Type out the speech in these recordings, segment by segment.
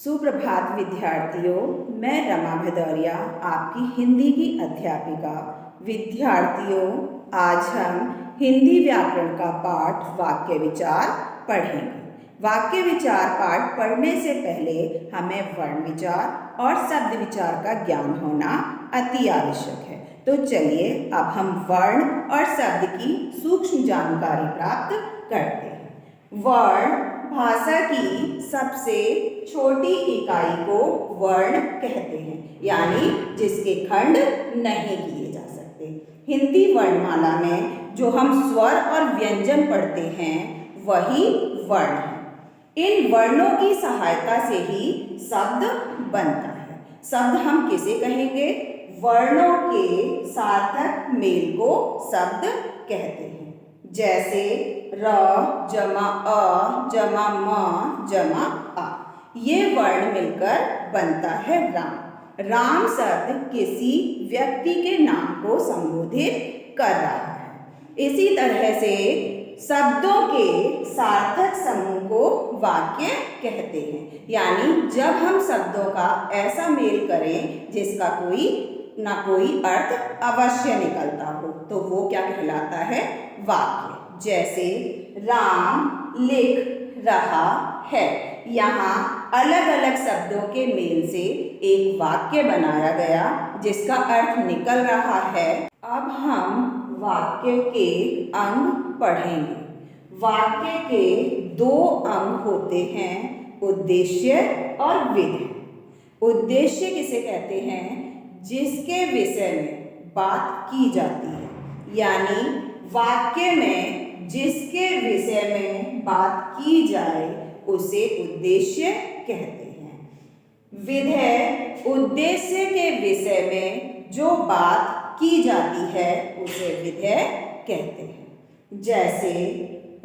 सुप्रभात विद्यार्थियों, मैं रमा भदौरिया आपकी हिंदी की अध्यापिका। विद्यार्थियों, आज हम हिंदी व्याकरण का पाठ वाक्य विचार पढ़ेंगे। वाक्य विचार पाठ पढ़ने से पहले हमें वर्ण विचार और शब्द विचार का ज्ञान होना अति आवश्यक है। तो चलिए अब हम वर्ण और शब्द की सूक्ष्म जानकारी प्राप्त करते हैं। वर्ण भाषा की सबसे छोटी इकाई को वर्ण कहते हैं, यानी जिसके खंड नहीं किए जा सकते। हिंदी वर्णमाला में जो हम स्वर और व्यंजन पढ़ते हैं वही वर्ण है। इन वर्णों की सहायता से ही शब्द बनता है। शब्द हम किसे कहेंगे? वर्णों के सार्थक मेल को शब्द कहते हैं। जैसे र जमा अ जमा म जमा आ, ये वर्ण मिलकर बनता है राम। राम शब्द किसी व्यक्ति के नाम को संबोधित कर रहा है। इसी तरह से शब्दों के सार्थक समूह को वाक्य कहते हैं, यानी जब हम शब्दों का ऐसा मेल करें जिसका कोई ना कोई अर्थ अवश्य निकलता हो तो वो क्या कहलाता है? वाक्य। जैसे राम लिख रहा है, यहाँ अलग अलग शब्दों के मेल से एक वाक्य बनाया गया जिसका अर्थ निकल रहा है। अब हम वाक्य के अंग पढ़ेंगे। वाक्य के दो अंग होते हैं, उद्देश्य और विधेय। उद्देश्य किसे कहते हैं? जिसके विषय में बात की जाती है, यानी वाक्य में जिसके विषय में बात की जाए उसे उद्देश्य कहते हैं। विधेय उद्देश्य के विषय में जो बात की जाती है उसे विधेय कहते हैं। जैसे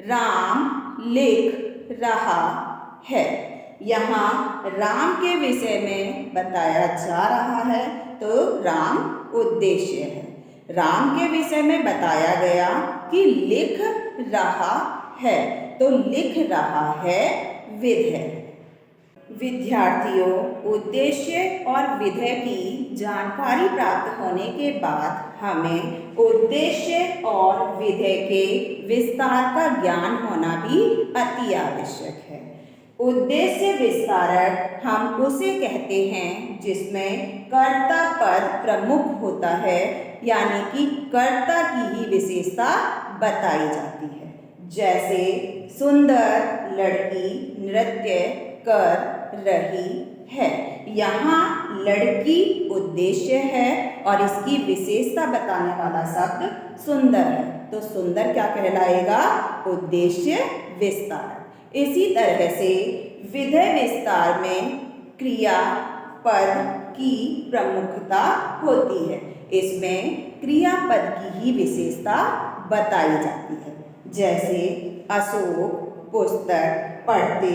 राम लिख रहा है, यहाँ राम के विषय में बताया जा रहा है तो राम उद्देश्य है। राम के विषय में बताया गया कि लिख रहा है तो लिख रहा है विधेय। विद्यार्थियों, उद्देश्य और विधेय की जानकारी प्राप्त होने के बाद हमें उद्देश्य और विधेय के विस्तार का ज्ञान होना भी अति आवश्यक है। उद्देश्य विस्तारक हम उसे कहते हैं जिसमें कर्ता पद प्रमुख होता है, यानी कि कर्ता की ही विशेषता बताई जाती है। जैसे सुंदर लड़की नृत्य कर रही है, यहाँ लड़की उद्देश्य है और इसकी विशेषता बताने वाला शब्द सुंदर है, तो सुंदर क्या कहलाएगा? उद्देश्य विस्तार। इसी तरह से विधेय विस्तार में क्रिया पद की प्रमुखता होती है। इसमें क्रियापद की ही विशेषता बताई जाती है। जैसे अशोक पुस्तक पढ़ते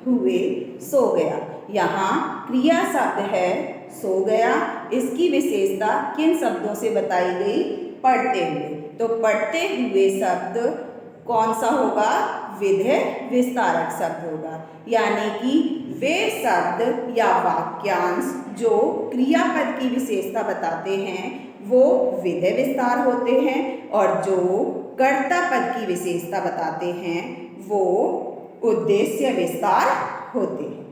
हुए सो गया, यहाँ क्रिया शब्द है सो गया। इसकी विशेषता किन शब्दों से बताई गई? पढ़ते हुए। तो पढ़ते हुए शब्द कौन सा होगा? विधेय विस्तारक शब्द होगा, यानी कि वे शब्द या वाक्यांश जो क्रियापद की विशेषता बताते हैं वो विधेय विस्तार होते हैं, और जो कर्ता पद की विशेषता बताते हैं वो उद्देश्य विस्तार होते हैं।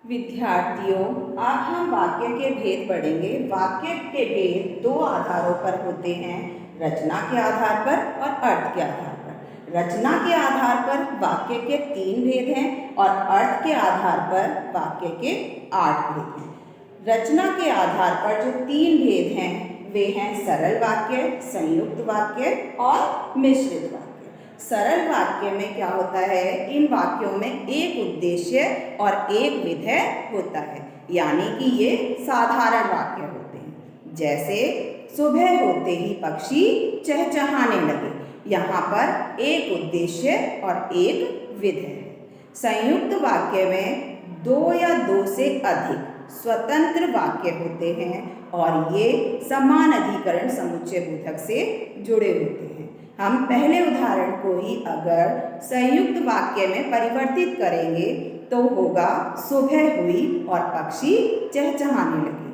विद्यार्थियों, अब हम वाक्य के भेद पढ़ेंगे। वाक्य के भेद दो आधारों पर होते हैं, रचना के आधार पर और अर्थ के आधार पर। रचना के आधार पर वाक्य के 3 भेद हैं और अर्थ के आधार पर वाक्य के 8 भेद हैं। रचना के आधार पर जो 3 भेद हैं वे हैं सरल वाक्य, संयुक्त वाक्य और मिश्रित वाक्य। सरल वाक्य में क्या होता है? इन वाक्यों में एक उद्देश्य और एक विधेय होता है, यानी कि ये साधारण वाक्य होते हैं। जैसे सुबह होते ही पक्षी चहचहाने लगे, यहाँ पर एक उद्देश्य और एक विधेय है। संयुक्त वाक्य में 2 या 2 से अधिक स्वतंत्र वाक्य होते हैं और ये समान अधिकरण समुच्चय बोधक से जुड़े होते हैं। हम पहले उदाहरण को ही अगर संयुक्त वाक्य में परिवर्तित करेंगे तो होगा सुबह हुई और पक्षी चहचहाने लगे।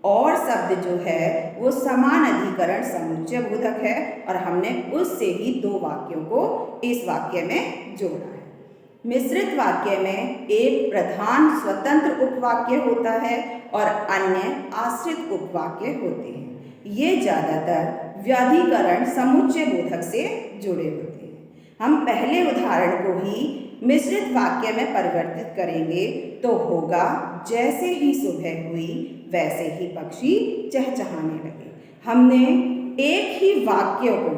और शब्द जो है वो समान अधिकरण समुच्चय बोधक है और हमने उससे ही दो वाक्यों को इस वाक्य में जोड़ा है। मिश्रित वाक्य में एक प्रधान स्वतंत्र उपवाक्य होता है और अन्य आश्रित उपवाक्य होते हैं। ये ज़्यादातर व्याधिकरण समुच्चय बोधक से जुड़े होते हैं। हम पहले उदाहरण को ही मिश्रित वाक्य में परिवर्तित करेंगे तो होगा जैसे ही सुबह हुई वैसे ही पक्षी चहचहाने लगे। हमने एक ही वाक्य को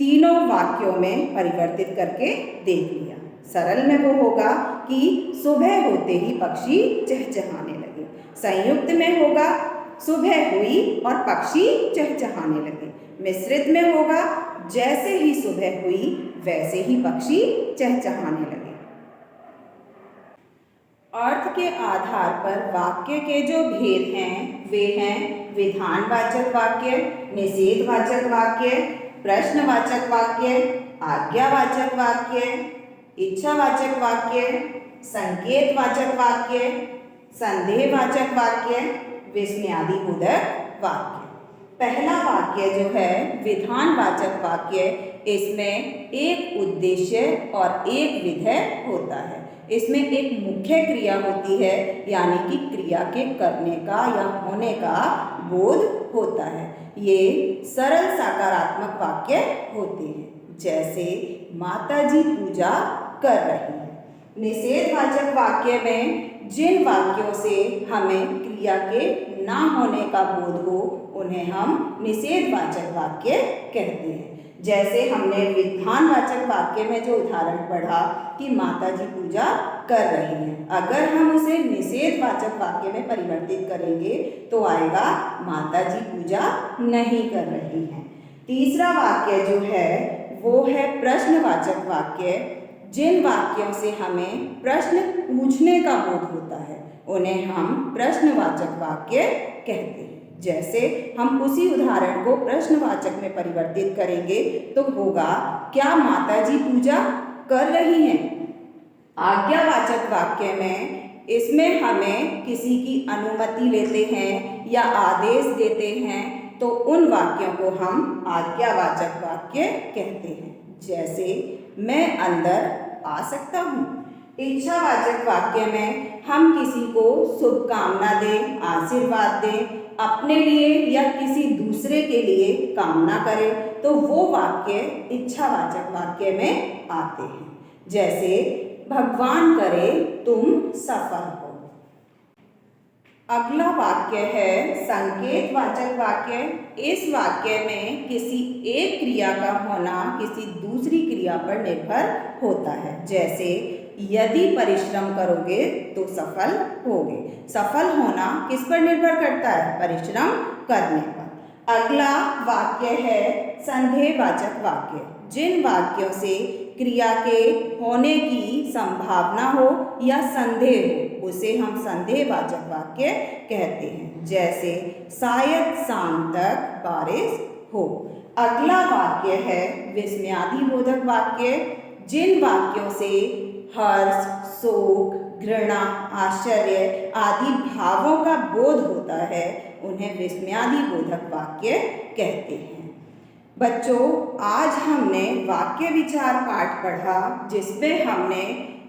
तीनों वाक्यों में परिवर्तित करके देख लिया। सरल में वो होगा कि सुबह होते ही पक्षी चहचहाने लगे। संयुक्त में होगा सुबह हुई और पक्षी चहचहाने लगे। मिश्रित में होगा जैसे ही सुबह हुई वैसे ही पक्षी चहचहाने लगे। अर्थ के आधार पर वाक्य के जो भेद हैं वे हैं विधानवाचक वाक्य, निषेधवाचक वाक्य, प्रश्नवाचक वाक्य, आज्ञावाचक वाक्य, इच्छावाचक वाक्य, संकेतवाचक वाक्य, संदेहवाचक वाक्य, विस्मयादिबोधक वाक्य। पहला वाक्य जो है विधानवाचक वाक्य, इसमें एक उद्देश्य और एक विधेय होता है। इसमें एक मुख्य क्रिया होती है यानी कि क्रिया के करने का या होने का बोध होता है। ये सरल सकारात्मक वाक्य होते हैं, जैसे माताजी पूजा कर रही है। निषेधवाचक वाक्य में जिन वाक्यों से हमें क्रिया के ना होने का बोध हो उन्हें हम निषेधवाचक वाक्य कहते हैं। जैसे हमने विधानवाचक वाक्य में जो उदाहरण पढ़ा कि माताजी पूजा कर रही हैं, अगर हम उसे निषेधवाचक वाक्य में परिवर्तित करेंगे तो आएगा माताजी पूजा नहीं कर रही हैं। तीसरा वाक्य जो है वो है प्रश्नवाचक वाक्य। जिन वाक्यों से हमें प्रश्न पूछने का बोध होता है उन्हें हम प्रश्नवाचक वाक्य कहते हैं। जैसे हम उसी उदाहरण को प्रश्नवाचक में परिवर्तित करेंगे तो होगा क्या माताजी पूजा कर रही हैं। आज्ञावाचक वाक्य में इसमें हमें किसी की अनुमति लेते हैं या आदेश देते हैं तो उन वाक्यों को हम आज्ञावाचक वाक्य कहते हैं। जैसे मैं अंदर आ सकता हूँ। इच्छावाचक वाक्य में हम किसी को शुभकामना दें, आशीर्वाद दें, अपने लिए या किसी दूसरे के लिए कामना करें तो वो वाक्य इच्छावाचक वाक्य में आते हैं। जैसे भगवान करे तुम सफल हो। अगला वाक्य है संकेतवाचक वाक्य। इस वाक्य में किसी एक क्रिया का होना किसी दूसरी क्रिया पर निर्भर होता है। जैसे यदि परिश्रम करोगे तो सफल होगे। सफल होना किस पर निर्भर करता है? परिश्रम करने पर। अगला वाक्य है संदेहवाचक वाक्य। जिन वाक्यों से क्रिया के होने की संभावना हो या संदेह हो उसे हम संदेहवाचक वाक्य कहते हैं। जैसे शायद शाम तक बारिश हो। अगला वाक्य है विस्मयादिबोधक वाक्य। जिन वाक्यों से हर्ष, शोक, घृणा, आश्चर्य आदि भावों का बोध होता है उन्हें विस्मयादिबोधक वाक्य कहते हैं। बच्चों, आज हमने वाक्य विचार पाठ पढ़ा जिसमें हमने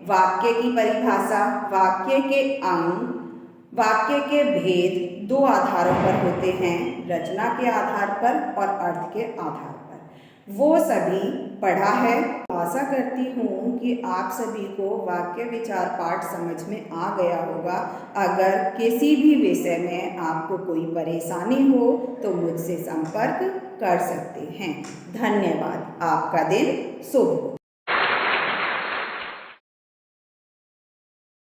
वाक्य की परिभाषा, वाक्य के अंग, वाक्य के भेद दो आधारों पर होते हैं, रचना के आधार पर और अर्थ के आधार पर, वो सभी पढ़ा है। आशा करती हूँ कि आप सभी को वाक्य विचार पाठ समझ में आ गया होगा। अगर किसी भी विषय में आपको कोई परेशानी हो तो मुझसे संपर्क कर सकते हैं। धन्यवाद। आपका दिन शुभ हो।